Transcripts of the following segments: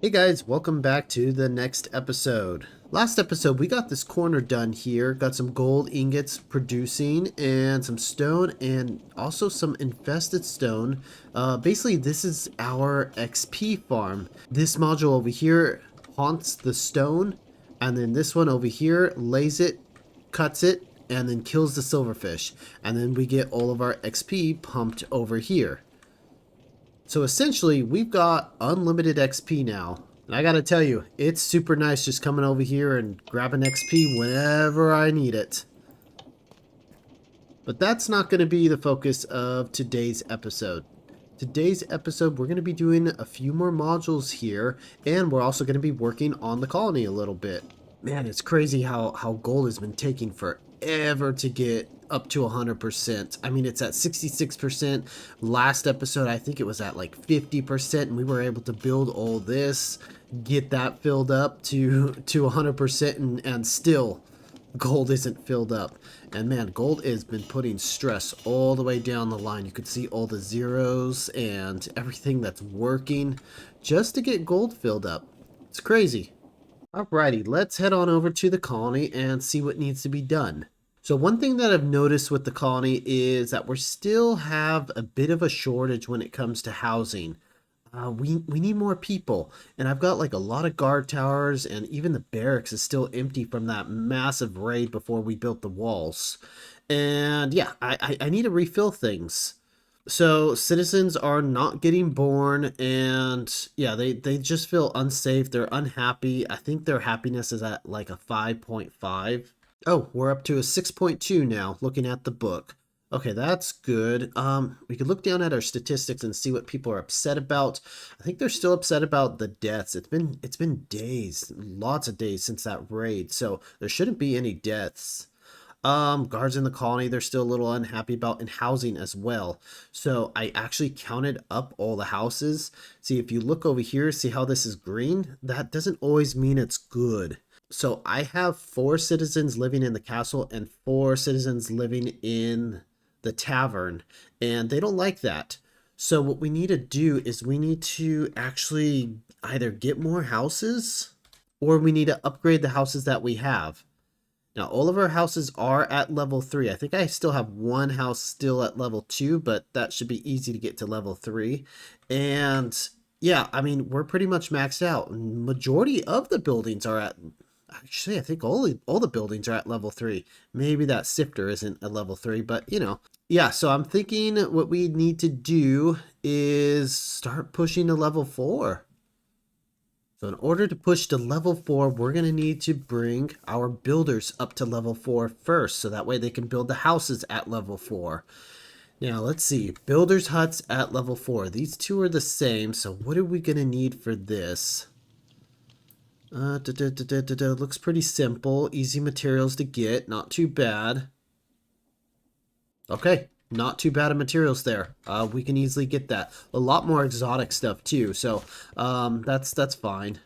Hey guys, welcome back to the next episode. Last episode, we got this corner done here, got some gold ingots producing and some stone and also some infested stone. Basically, this is our XP farm. This module over here haunts the stone, and then this one over here lays it, cuts it, and then kills the silverfish. And then we get all of our XP pumped over here. So essentially, we've got unlimited XP now. And I gotta tell you, it's super nice just coming over here and grabbing XP whenever I need it. But that's not going to be the focus of today's episode. Today's episode, we're going to be doing a few more modules here, and we're also going to be working on the colony a little bit. Man, it's crazy how gold has been taking forever to get up to 100%. I mean, it's at 66%. Last episode, I think it was at like 50%, and we were able to build all this, get that filled up to 100%, and still gold isn't filled up. And man, gold has been putting stress all the way down the line. You could see all the zeros and everything that's working just to get gold filled up. It's crazy. Alrighty, let's head on over to the colony and see what needs to be done. So one thing that I've noticed with the colony is that we still have a bit of a shortage when it comes to housing. We need more people, and I've got like a lot of guard towers, and even the barracks is still empty from that massive raid before we built the walls. And yeah, I need to refill things. So citizens are not getting born, and yeah, they just feel unsafe. They're unhappy. I think their happiness is at like a 5.5. Oh, we're up to a 6.2 now, looking at the book. Okay, that's good. We could look down at our statistics and see what people are upset about. I think they're still upset about the deaths. It's been days, lots of days since that raid, so there shouldn't be any deaths. Guards in the colony, they're still a little unhappy about, in housing as well. So I actually counted up all the houses. See, if you look over here, see how this is green? That doesn't always mean it's good. So I have 4 citizens living in the castle and 4 citizens living in the tavern, and they don't like that. So what we need to do is we need to actually either get more houses or we need to upgrade the houses that we have. Now all of our houses are at level 3. I think I still have one house still at level 2, but that should be easy to get to level 3. And yeah, I mean, we're pretty much maxed out. Majority of the buildings are at, actually, I think all the buildings are at level 3. Maybe that sifter isn't at level 3, but you know. Yeah, so I'm thinking what we need to do is start pushing to level 4. So in order to push to level 4, we're going to need to bring our builders up to level 4 first, so that way they can build the houses at level 4. Now, let's see. Builders' huts at level 4. These two are the same, so what are we going to need for this? Looks pretty simple. Easy materials to get. Not too bad. Okay, not too bad of materials there. We can easily get that. A lot more exotic stuff too, so that's fine.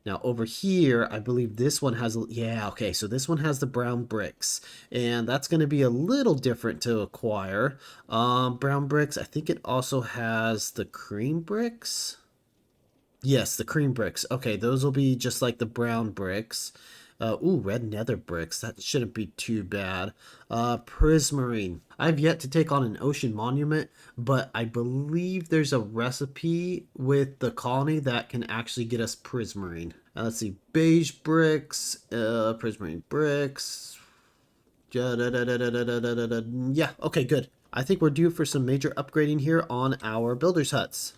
Now over here, I believe this one has, yeah, okay, so this one has the brown bricks, and that's going to be a little different to acquire. Brown bricks, I think it also has the cream bricks. Yes, the cream bricks. Okay, those will be just like the brown bricks. Ooh, red nether bricks. That shouldn't be too bad. Prismarine. I've yet to take on an ocean monument, but I believe there's a recipe with the colony that can actually get us prismarine. Let's see. Beige bricks. Prismarine bricks. Yeah, okay, good. I think we're due for some major upgrading here on our builders' huts.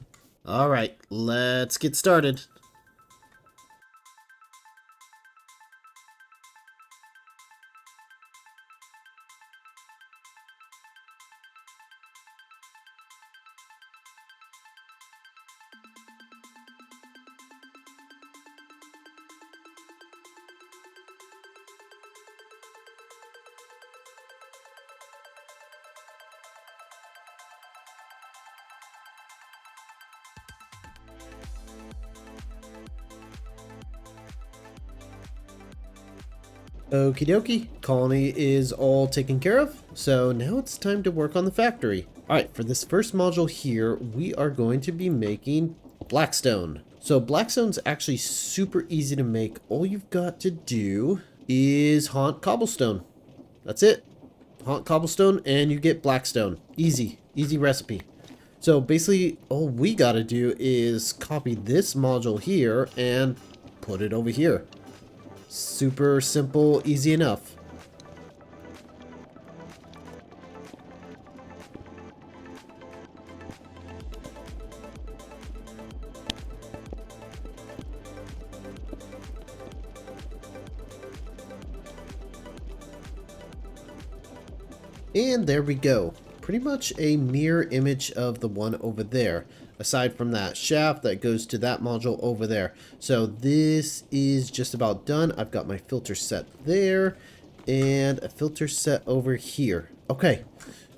All right, let's get started. Okie dokie, colony is all taken care of, so now it's time to work on the factory. Alright, for this first module here, we are going to be making Blackstone. So Blackstone's actually super easy to make. All you've got to do is haunt cobblestone. That's it. Haunt cobblestone and you get Blackstone. Easy. Easy recipe. So basically all we gotta do is copy this module here and put it over here. Super simple, easy enough. And there we go. Pretty much a mirror image of the one over there. Aside from that shaft that goes to that module over there. So this is just about done. I've got my filter set there. And a filter set over here. Okay.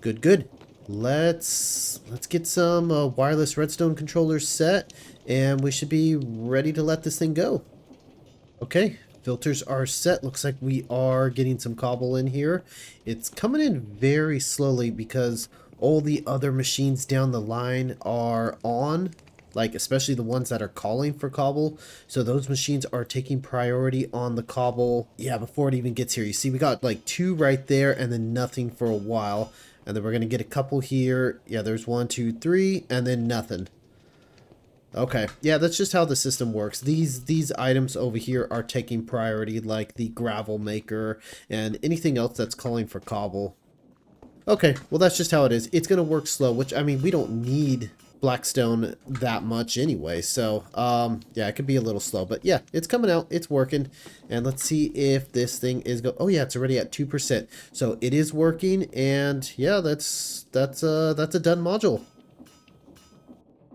Good, good. Let's get some wireless redstone controllers set. And we should be ready to let this thing go. Okay, filters are set. Looks like we are getting some cobble in here. It's coming in very slowly because all the other machines down the line are on, like especially the ones that are calling for cobble. So those machines are taking priority on the cobble. Yeah, before it even gets here. You see, we got like 2 right there and then nothing for a while. And then we're going to get a couple here. Yeah, there's 1, 2, 3, and then nothing. Okay, yeah, that's just how the system works. These items over here are taking priority, like the gravel maker and anything else that's calling for cobble. Okay, well that's just how it is. It's gonna work slow, which I mean we don't need Blackstone that much anyway, so yeah, it could be a little slow, but yeah, it's coming out, it's working. And let's see if this thing is oh yeah, it's already at 2%, so it is working. And yeah, that's a done module.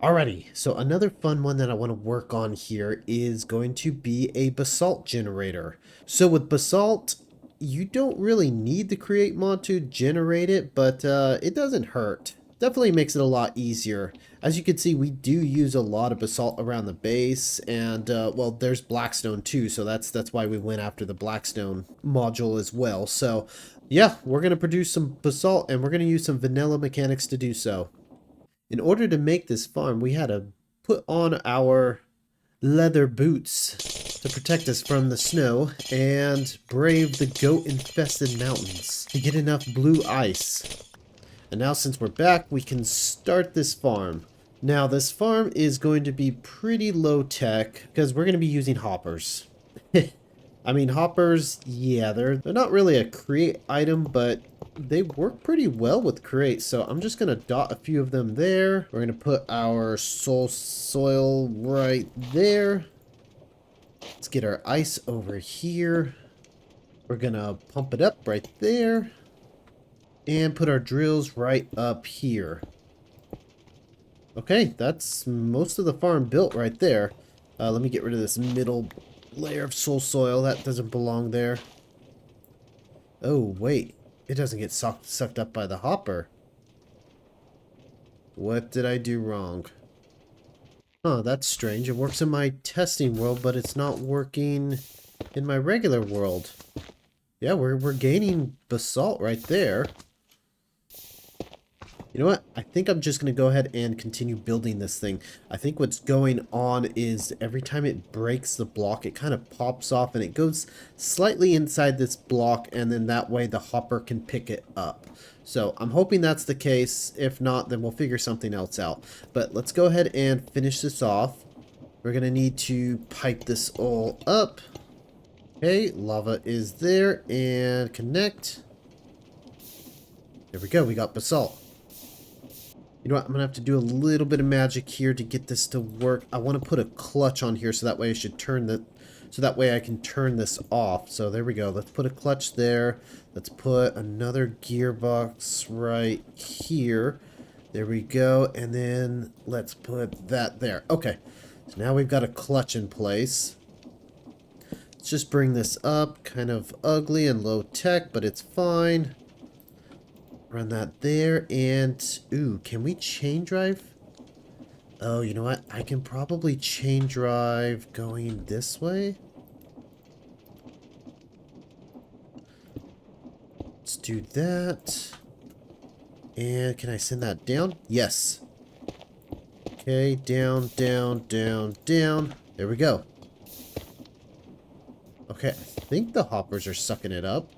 Alrighty, so another fun one that I want to work on here is going to be a basalt generator. So with basalt, you don't really need the create mod to generate it, but it doesn't hurt. Definitely makes it a lot easier. As you can see, we do use a lot of basalt around the base, and well, there's Blackstone too, so that's why we went after the Blackstone module as well. So yeah, we're going to produce some basalt, and we're going to use some vanilla mechanics to do so. In order to make this farm, we had to put on our leather boots to protect us from the snow and brave the goat-infested mountains to get enough blue ice. And now since we're back, we can start this farm. Now this farm is going to be pretty low tech because we're going to be using hoppers. I mean, hoppers, yeah, they're not really a create item, but they work pretty well with create. So I'm just going to dot a few of them there. We're going to put our soil right there. Let's get our ice over here. We're going to pump it up right there. And put our drills right up here. Okay, that's most of the farm built right there. Let me get rid of this middle layer of soil. That doesn't belong there. Oh, wait. It doesn't get sucked up by the hopper. What did I do wrong? Huh, that's strange. It works in my testing world, but it's not working in my regular world. Yeah, we're gaining basalt right there. You know what? I think I'm just going to go ahead and continue building this thing. I think what's going on is every time it breaks the block, it kind of pops off and it goes slightly inside this block, and then that way the hopper can pick it up. So I'm hoping that's the case. If not, then we'll figure something else out. But let's go ahead and finish this off. We're going to need to pipe this all up. Okay, lava is there, and connect. There we go, we got basalt. You know what, I'm going to have to do a little bit of magic here to get this to work. I want to put a clutch on here so that way I should turn the, so that way I can turn this off. So there we go. Let's put a clutch there. Let's put another gearbox right here. There we go. And then let's put that there. Okay. So now we've got a clutch in place. Let's just bring this up. Kind of ugly and low tech, but it's fine. Run that there, and ooh, can we chain drive? Oh, you know what? I can probably chain drive going this way. Let's do that. And can I send that down? Yes. Okay, down, down, down, down. There we go. Okay, I think the hoppers are sucking it up.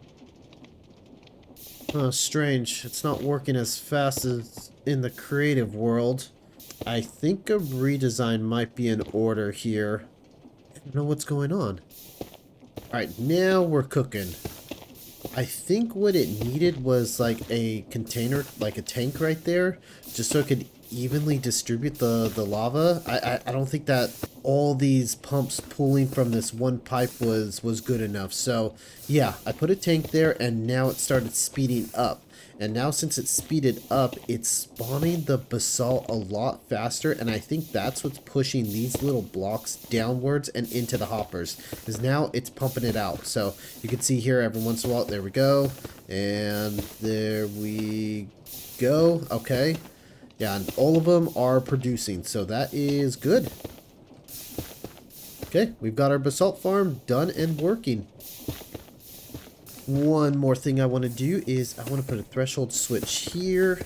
Oh, strange. It's not working as fast as in the creative world. I think a redesign might be in order here. I don't know what's going on. Alright, now we're cooking. I think what it needed was like a container, like a tank right there, just so it could evenly distribute the lava. I don't think that all these pumps pulling from this one pipe was good enough. So yeah, I put a tank there and now it started speeding up. And now since it's speeded up, it's spawning the basalt a lot faster, and I think that's what's pushing these little blocks downwards and into the hoppers, because now it's pumping it out. So you can see here every once in a while, there we go, and there we go. Okay, yeah, and all of them are producing, so that is good. Okay, we've got our basalt farm done and working. One more thing I want to do is I want to put a threshold switch here,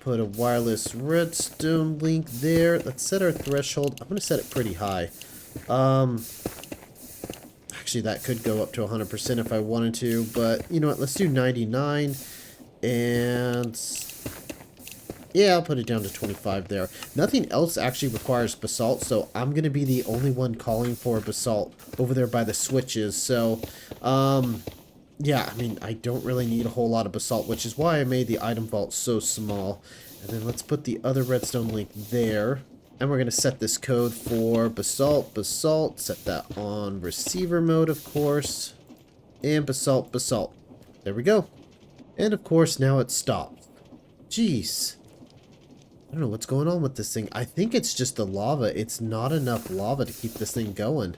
put a wireless redstone link there. Let's set our threshold. I'm going to set it pretty high. Actually, that could go up to 100% if I wanted to, but you know what? Let's do 99, and yeah, I'll put it down to 25 there. Nothing else actually requires basalt, so I'm going to be the only one calling for basalt over there by the switches. So, yeah, I mean, I don't really need a whole lot of basalt, which is why I made the item vault so small. And then let's put the other redstone link there. And we're going to set this code for basalt, basalt. Set that on receiver mode, of course. And basalt, basalt. There we go. And of course, now it stopped. Jeez. I don't know what's going on with this thing. I think it's just the lava. It's not enough lava to keep this thing going.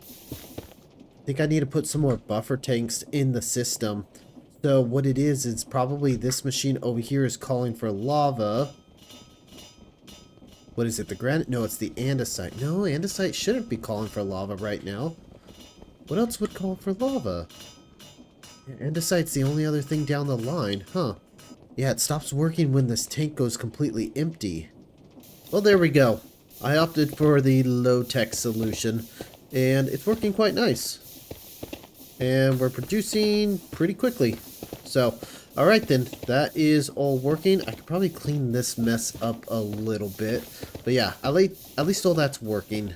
I think I need to put some more buffer tanks in the system. So what it is probably this machine over here is calling for lava. What is it, the granite? No, it's the andesite. No, andesite shouldn't be calling for lava right now. What else would call for lava? Yeah, andesite's the only other thing down the line, huh? Yeah, it stops working when this tank goes completely empty. Well, there we go. I opted for the low-tech solution, and it's working quite nice. And we're producing pretty quickly. So, alright then, that is all working. I could probably clean this mess up a little bit. But yeah, at least all that's working.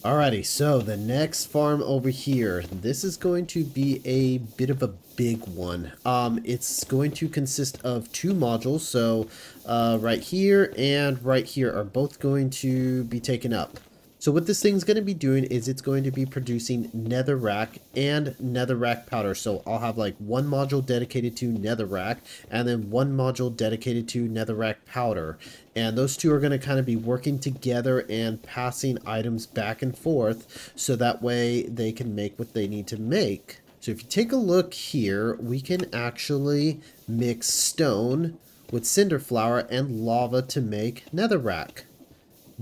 Alrighty, so the next farm over here. This is going to be a bit of a big one. It's going to consist of two modules. So, right here and right here are both going to be taken up. So what this thing's going to be doing is it's going to be producing netherrack and netherrack powder. So I'll have like one module dedicated to netherrack and then one module dedicated to netherrack powder. And those two are going to kind of be working together and passing items back and forth so that way they can make what they need to make. So if you take a look here, we can actually mix stone with cinder flour and lava to make netherrack.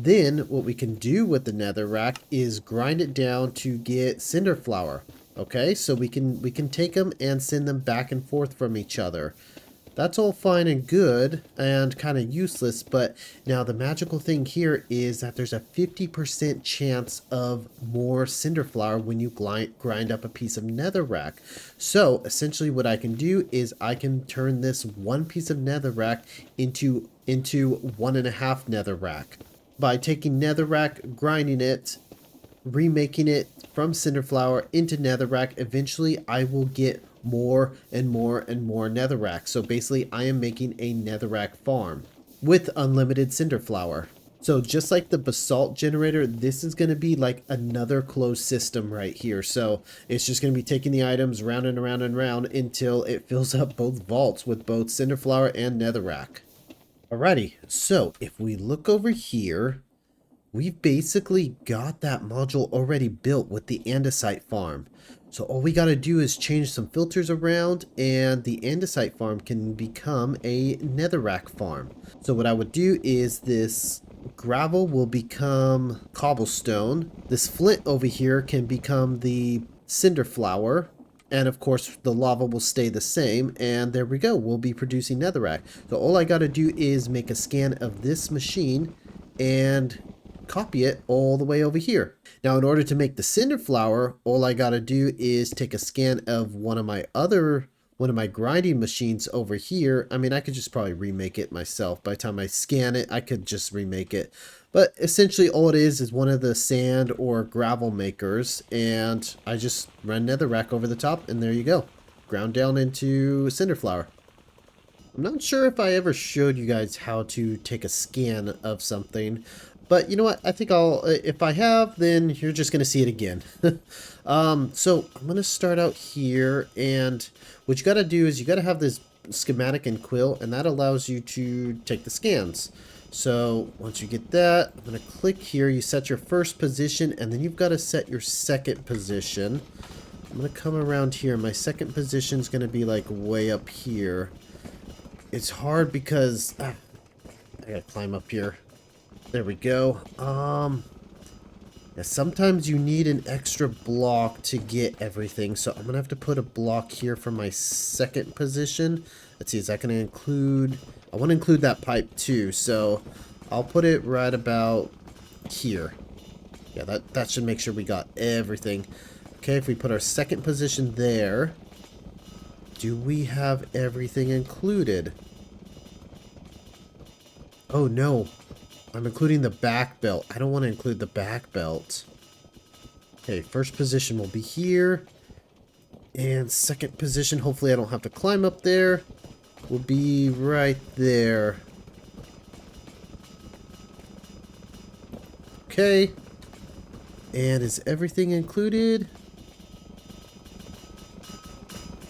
Then what we can do with the netherrack is grind it down to get cinder flour. Okay, so we can take them and send them back and forth from each other. That's all fine and good and kind of useless, but now the magical thing here is that there's a 50% chance of more cinder flour when you grind up a piece of netherrack. So essentially what I can do is I can turn this one piece of netherrack into 1.5 netherrack. By taking netherrack, grinding it, remaking it from cinder flour into netherrack, eventually I will get more and more and more netherrack. So basically I am making a netherrack farm with unlimited cinder flour. So just like the basalt generator, this is going to be like another closed system right here. So it's just going to be taking the items round and around and around until it fills up both vaults with both cinder flour and netherrack. Alrighty, so if we look over here, we've basically got that module already built with the andesite farm. So all we got to do is change some filters around and the andesite farm can become a netherrack farm. So what I would do is this gravel will become cobblestone. This flint over here can become the cinder flour. And of course the lava will stay the same, and there we go, we'll be producing netherrack. So all I gotta do is make a scan of this machine, and copy it all the way over here. Now, in order to make the cinder flower, all I gotta do is take a scan of one of my grinding machines over here. I mean, I could just probably remake it myself. By the time I scan it, I could just remake it. But essentially all it is one of the sand or gravel makers, and I just run Netherrack over the top, and there you go. Ground down into cinder flower. I'm not sure if I ever showed you guys how to take a scan of something, but you know what? I think if I have, then you're just going to see it again. So I'm going to start out here, and what you got to do is you got to have this schematic and quill, and that allows you to take the scans. So once you get that, I'm going to click here. You set your first position, and then you've got to set your second position. I'm going to come around here. My second position is going to be like way up here. It's hard because I gotta climb up here. There we go. Yeah, sometimes you need an extra block to get everything, so I'm gonna have to put a block here for my second position. Let's see, is that gonna include? I want to include that pipe too, so I'll put it right about here. Yeah, that should make sure we got everything. Okay, if we put our second position there. Do we have everything included? Oh no, I'm including the back belt. I don't want to include the back belt. Okay, first position will be here. And second position, hopefully I don't have to climb up there, will be right there. Okay. And is everything included?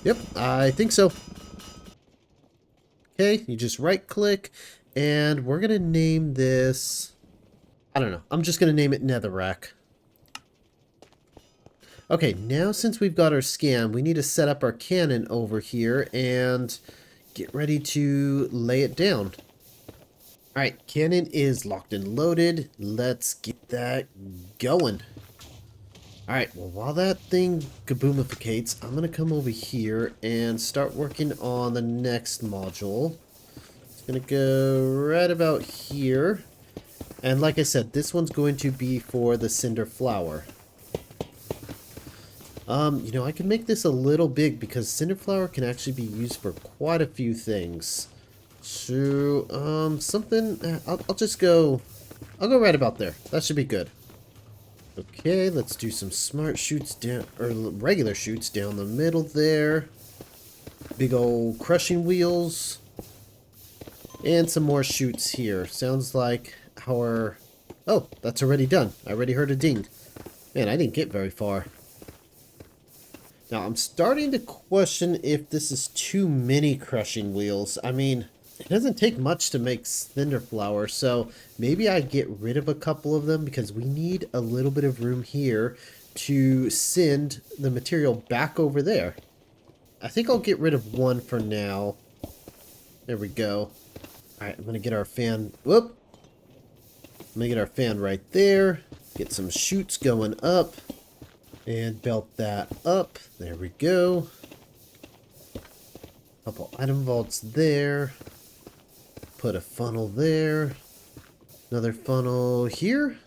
Yep, I think so. Okay, you just right click, and we're going to name this, I don't know, I'm just going to name it Netherrack. Okay, now since we've got our scan, we need to set up our cannon over here and get ready to lay it down. Alright, cannon is locked and loaded. Let's get that going. Alright, well, while that thing kaboomificates, I'm going to come over here and start working on the next module. It's going to go right about here. And like I said, this one's going to be for the cinder flower. You know, I can make this a little big because cinder flower can actually be used for quite a few things. So, I'll go right about there. That should be good. Okay, let's do some smart shoots down, or regular shoots down the middle there. Big old crushing wheels. And some more shoots here. Sounds like our... Oh, that's already done. I already heard a ding. Man, I didn't get very far. Now, I'm starting to question if this is too many crushing wheels. I mean, it doesn't take much to make cinder flower, so maybe I get rid of a couple of them because we need a little bit of room here to send the material back over there. I think I'll get rid of one for now. There we go. Alright, I'm going to get our fan... Whoop! I'm going to get our fan right there. Get some chutes going up. And belt that up. There we go. Couple item vaults there. Put a funnel there. Another funnel here.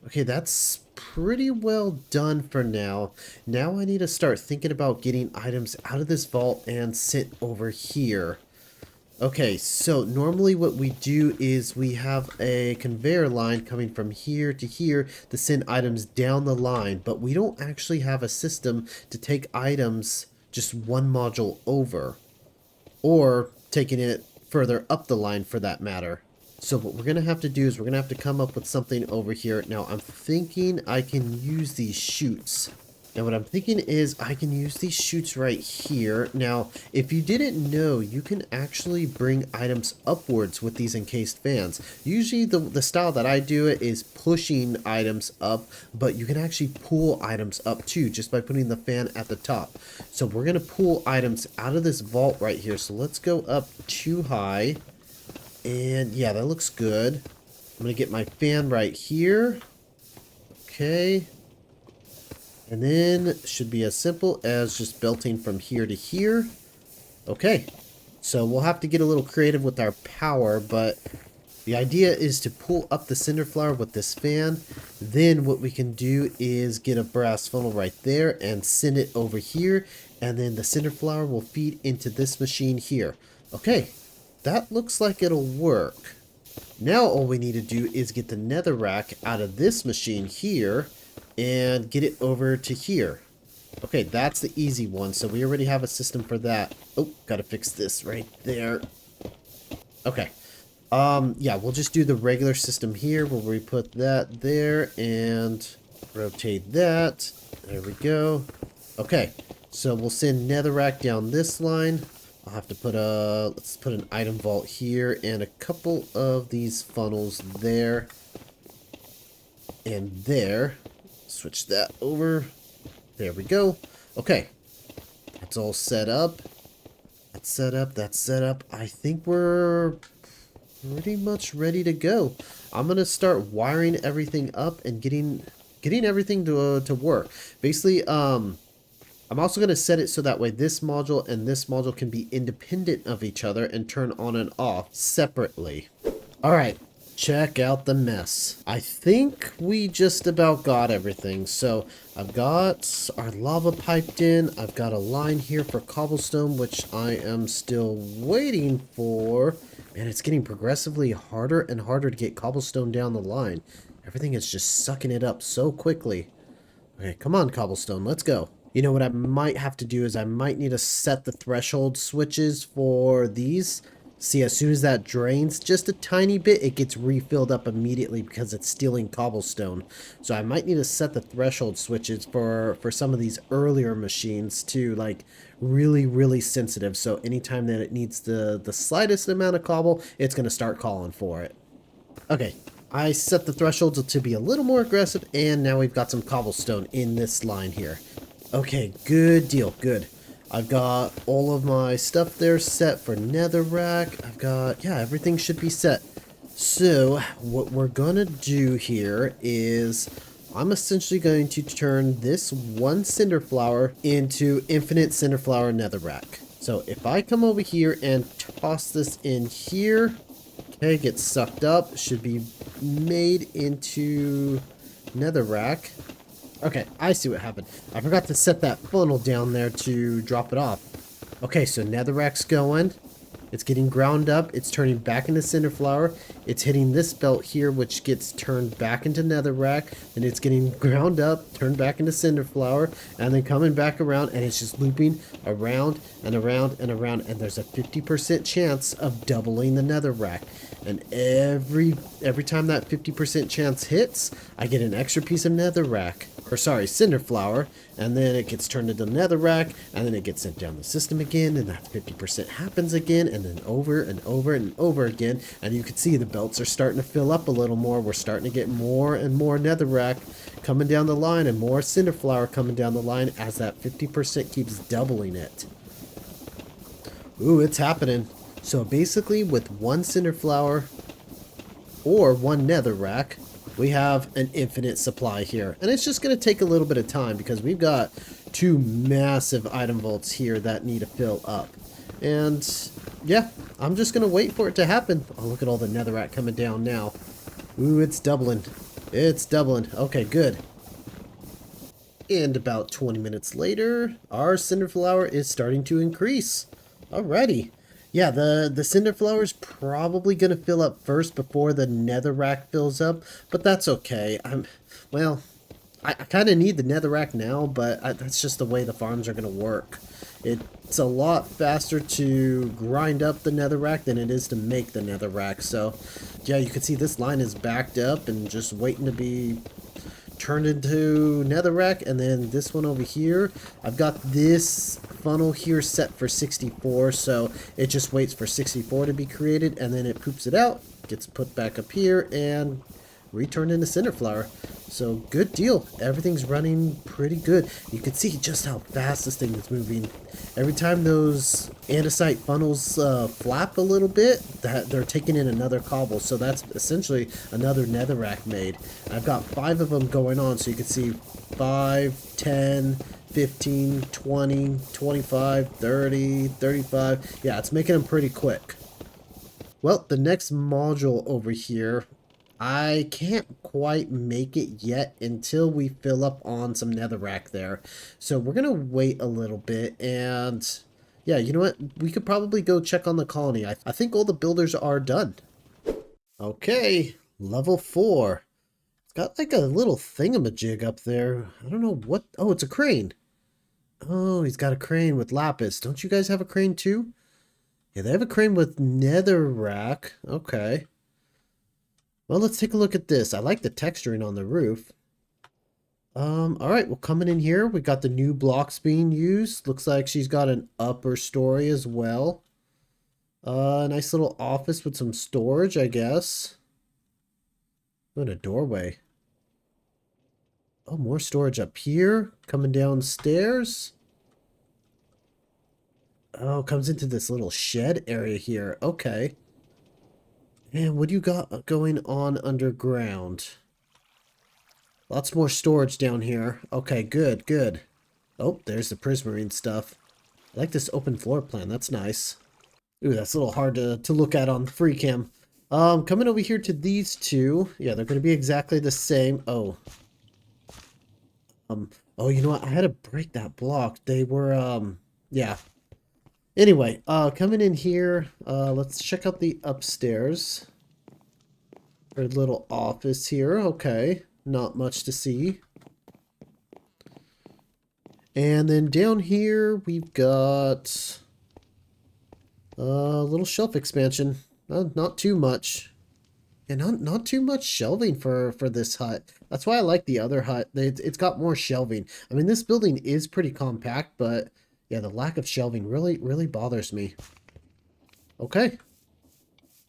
Okay, that's pretty well done for now. Now I need to start thinking about getting items out of this vault and sent over here. Okay, so normally what we do is we have a conveyor line coming from here to here to send items down the line, but we don't actually have a system to take items just one module over, or taking it further up the line for that matter. So what we're going to have to do is we're going to have to come up with something over here. Now I'm thinking I can use these chutes. Now what I'm thinking is I can use these chutes right here. Now, if you didn't know, you can actually bring items upwards with these encased fans. Usually the style that I do it is pushing items up, but you can actually pull items up too, just by putting the fan at the top. So we're going to pull items out of this vault right here. So let's go up too high. And yeah, that looks good. I'm going to get my fan right here. Okay. And then it should be as simple as just belting from here to here. Okay. So we'll have to get a little creative with our power, but The idea is to pull up the cinder flower with this fan. Then what we can do is get a brass funnel right there and send it over here. And then the cinder flower will feed into this machine here. Okay, that looks like it'll work. Now all we need to do is get the netherrack out of this machine here and get it over to here. Okay, that's the easy one. So we already have a system for that. Oh, gotta fix this right there. Okay. Yeah, we'll just do the regular system here where we put that there and rotate that. There we go. Okay, so we'll send netherrack down this line. I'll have to put let's put an item vault here and a couple of these funnels there and there. Switch that over. There we go. Okay, that's all set up. That's set up. That's set up. I think we're pretty much ready to go. I'm gonna start wiring everything up and getting everything to work. Basically, I'm also gonna set it so that way this module and this module can be independent of each other and turn on and off separately. All right, check out the mess. I think we just about got everything. So I've got our lava piped in. I've got a line here for cobblestone, which I am still waiting for. Man, it's getting progressively harder and harder to get cobblestone down the line. Everything is just sucking it up so quickly. Okay, come on, cobblestone, let's go. You know what I might have to do is I might need to set the threshold switches for these. See, as soon as that drains just a tiny bit, it gets refilled up immediately because it's stealing cobblestone. So I might need to set the threshold switches for some of these earlier machines too, like really sensitive. So anytime that it needs the slightest amount of cobble, it's going to start calling for it. Okay, I set the thresholds to be a little more aggressive, and now we've got some cobblestone in this line here. Okay, good deal, good. I've got all of my stuff there set for netherrack. I've got, yeah, everything should be set. So what we're gonna do here is I'm essentially going to turn this one cinder flower into infinite cinder flower netherrack. So if I come over here and toss this in here, okay, gets sucked up, should be made into netherrack. Okay, I see what happened. I forgot to set that funnel down there to drop it off. Okay, so netherrack's going. It's getting ground up. It's turning back into cinder flower. It's hitting this belt here, which gets turned back into netherrack. And it's getting ground up, turned back into cinder flower, and then coming back around, and it's just looping around and around and around. And there's a 50% chance of doubling the netherrack. And every time that 50% chance hits, I get an extra piece of netherrack. Or sorry, cinder flower, and then it gets turned into netherrack, and then it gets sent down the system again, and that 50% happens again, and then over and over and over again. And you can see the belts are starting to fill up a little more. We're starting to get more and more netherrack coming down the line, and more cinder flower coming down the line as that 50% keeps doubling it. Ooh, it's happening. So basically, with one cinder flower or one netherrack, we have an infinite supply here. And it's just going to take a little bit of time because we've got two massive item vaults here that need to fill up. And yeah, I'm just going to wait for it to happen. Oh, look at all the netherrack coming down now. Ooh, it's doubling. It's doubling. Okay, good. And about 20 minutes later, our cinder flower is starting to increase. Alrighty. Yeah, the cinder flower is probably going to fill up first before the netherrack fills up, but that's okay. I kind of need the netherrack now, but that's just the way the farms are going to work. It's a lot faster to grind up the netherrack than it is to make the netherrack. So, yeah, you can see this line is backed up and just waiting to be turned into netherrack. And then this one over here, I've got this funnel here set for 64, so it just waits for 64 to be created, and then it poops it out, gets put back up here, and returned into cinder flower. So good deal. Everything's running pretty good. You can see just how fast this thing is moving. Every time those andesite funnels flap a little bit, that they're taking in another cobble. So that's essentially another netherrack made. I've got 5 of them going on, so you can see 5, 10, 15, 20, 25, 30, 35. Yeah, it's making them pretty quick. Well, the next module over here, I can't quite make it yet until we fill up on some netherrack there. So we're going to wait a little bit, and yeah, you know what? We could probably go check on the colony. I think all the builders are done. Okay, level 4. It's got like a little thingamajig up there. I don't know what. Oh, it's a crane. Oh, he's got a crane with lapis. Don't you guys have a crane too? Yeah, they have a crane with netherrack. Okay. Well, let's take a look at this. I like the texturing on the roof. All right, well, coming in here, we got the new blocks being used. Looks like she's got an upper story as well. Nice little office with some storage, I guess. And a doorway. Oh, more storage up here. Coming downstairs. Oh, comes into this little shed area here. Okay. And what do you got going on underground? Lots more storage down here. Okay, good, good. Oh, there's the prismarine stuff. I like this open floor plan. That's nice. Ooh, that's a little hard to look at on Freecam. Coming over here to these two. Yeah, they're going to be exactly the same. Oh. Oh, you know what? I had to break that block. They were, yeah. Anyway, coming in here, let's check out the upstairs. Our little office here. Okay, not much to see. And then down here, we've got a little shelf expansion. Not too much. And not too much shelving for this hut. That's why I like the other hut. It's got more shelving. I mean, this building is pretty compact, but yeah, the lack of shelving really bothers me. Okay.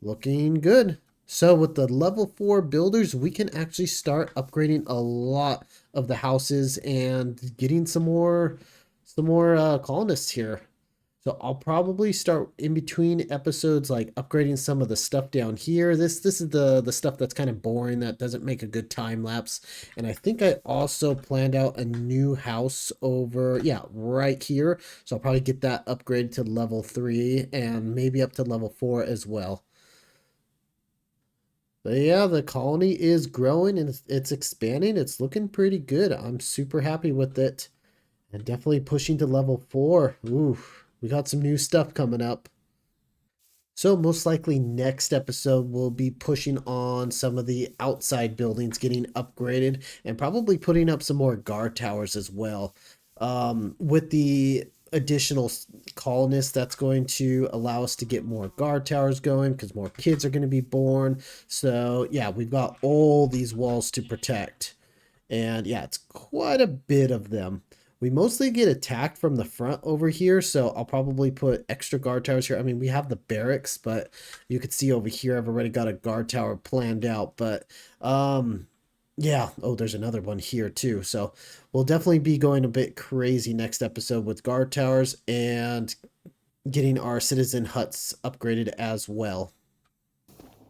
Looking good. So with the level 4 builders, we can actually start upgrading a lot of the houses and getting some more colonists here. So I'll probably start in between episodes, like upgrading some of the stuff down here. This is the stuff that's kind of boring, that doesn't make a good time lapse. And I think I also planned out a new house over, yeah, right here. So I'll probably get that upgraded to level 3 and maybe up to level 4 as well. But yeah, the colony is growing and it's expanding. It's looking pretty good. I'm super happy with it. And definitely pushing to level 4. Ooh, we got some new stuff coming up. So most likely next episode we'll be pushing on some of the outside buildings getting upgraded and probably putting up some more guard towers as well. With the additional colonists, that's going to allow us to get more guard towers going because more kids are going to be born. So yeah, we've got all these walls to protect. And yeah, it's quite a bit of them. We mostly get attacked from the front over here, so I'll probably put extra guard towers here. I mean, we have the barracks, but you can see over here I've already got a guard tower planned out. But yeah, oh, there's another one here too. So we'll definitely be going a bit crazy next episode with guard towers and getting our citizen huts upgraded as well.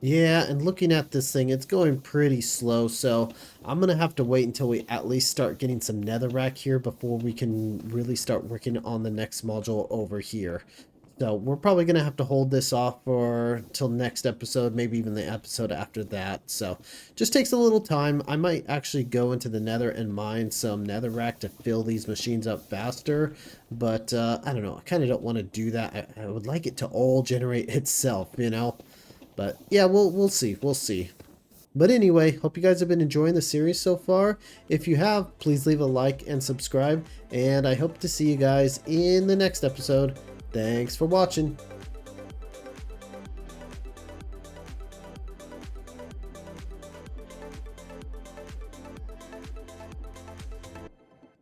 Yeah, and looking at this thing, it's going pretty slow, so I'm going to have to wait until we at least start getting some netherrack here before we can really start working on the next module over here. So we're probably going to have to hold this off for till next episode, maybe even the episode after that. So just takes a little time. I might actually go into the nether and mine some netherrack to fill these machines up faster, but I don't know. I kind of don't want to do that. I would like it to all generate itself, you know? But yeah, we'll see. We'll see. But anyway, hope you guys have been enjoying the series so far. If you have, please leave a like and subscribe. And I hope to see you guys in the next episode. Thanks for watching.